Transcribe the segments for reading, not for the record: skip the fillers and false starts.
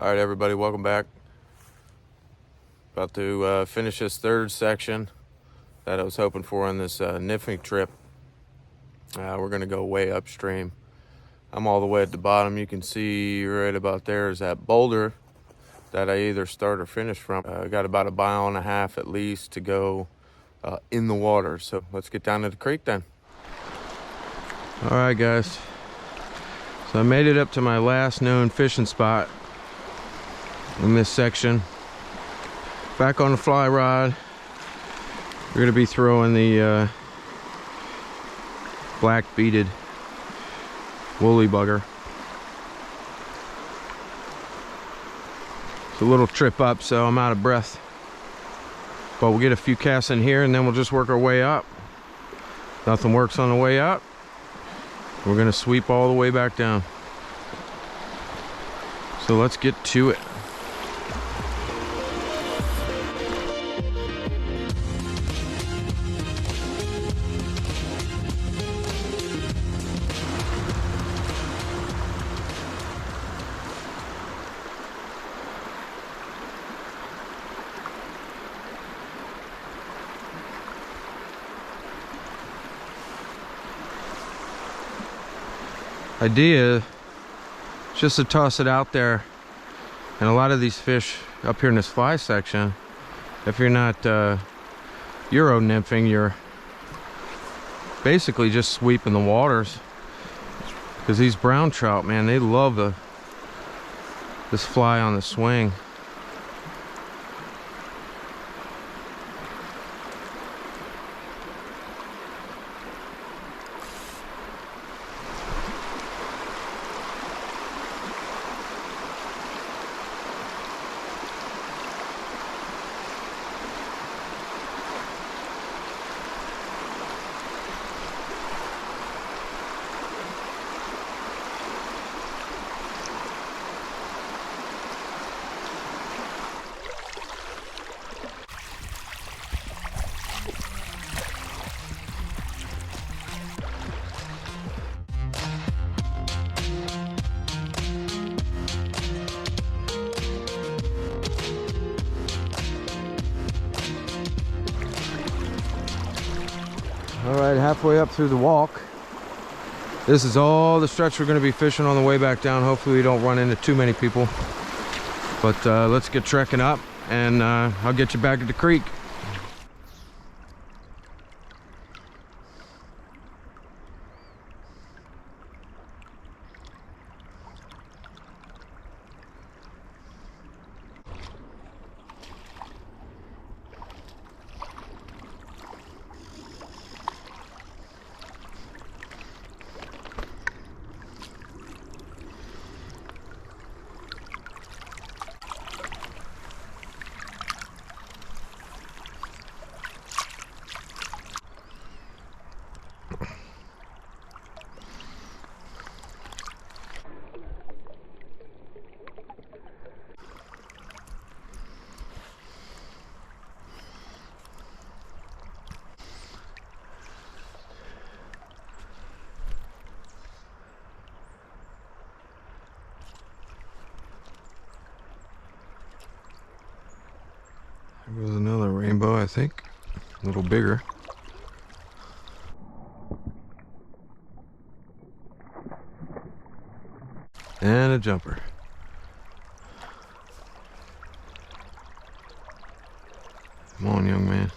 All right, everybody, welcome back. About to finish this third section that I was hoping for on this nymphing trip. We're going to go way upstream. I'm all the way at the bottom. You can see right about there is that boulder that I either start or finish from. I got about 1.5 miles at least to go in the water. So let's get down to the creek then. All right, guys. So I made it up to my last known fishing spot in this section. Back on the fly rod. We're gonna be throwing the black beaded woolly bugger. It's a little trip up, so I'm out of breath. But we'll get a few casts in here and then we'll just work our way up. Nothing works on the way up. We're gonna sweep all the way back down. So let's get to it. Idea just to toss it out there, and a lot of these fish up here in this fly section, if you're not Euro nymphing, you're basically just sweeping the waters, because these brown trout, man, they love this fly on the swing. All right, halfway up through the walk. This is all the stretch we're going to be fishing on the way back down. Hopefully we don't run into too many people. But let's get trekking up, and I'll get you back at the creek. There goes another rainbow, I think. A little bigger. And a jumper. Come on, young man.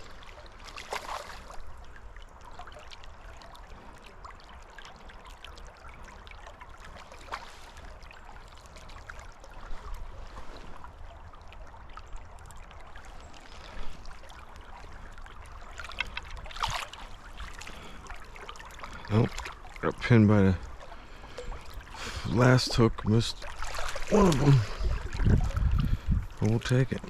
Nope, got pinned by the last hook, missed one of them. But we'll take it.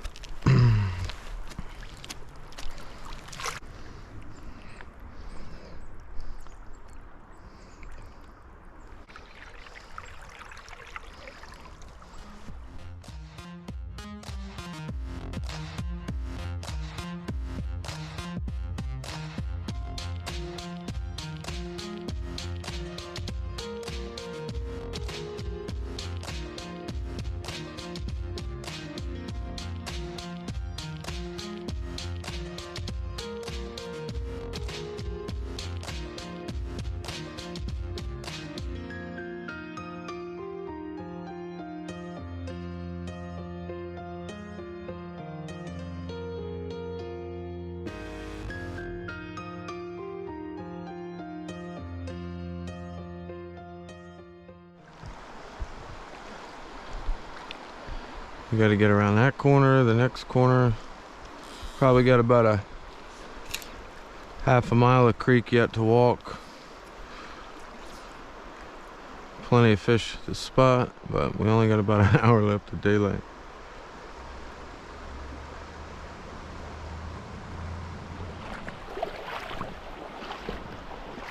We got to get around that corner, the next corner. Probably got about a half a mile of creek yet to walk. Plenty of fish to spot, but we only got about an hour left of daylight.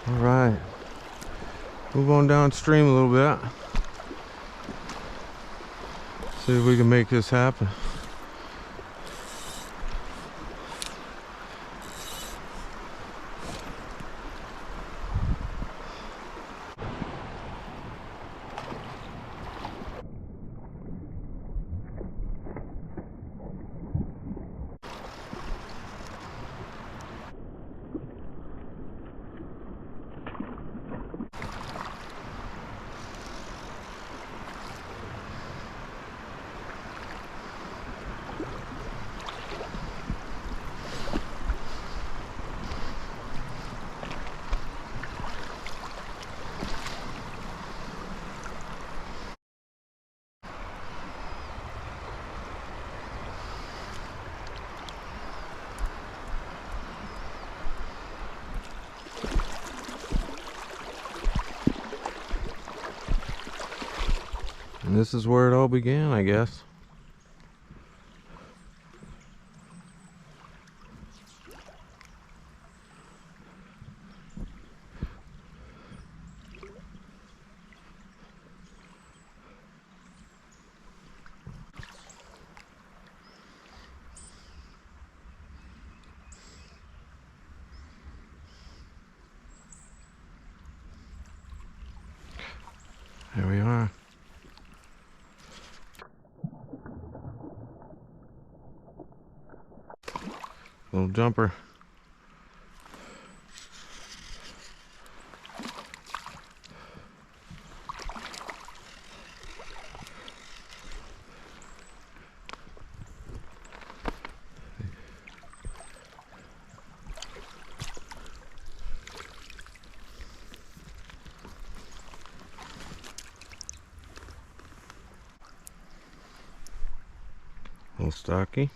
All right, move on downstream a little bit. See if we can make this happen. And this is where it all began, I guess. There we are. Little jumper. Little stocky.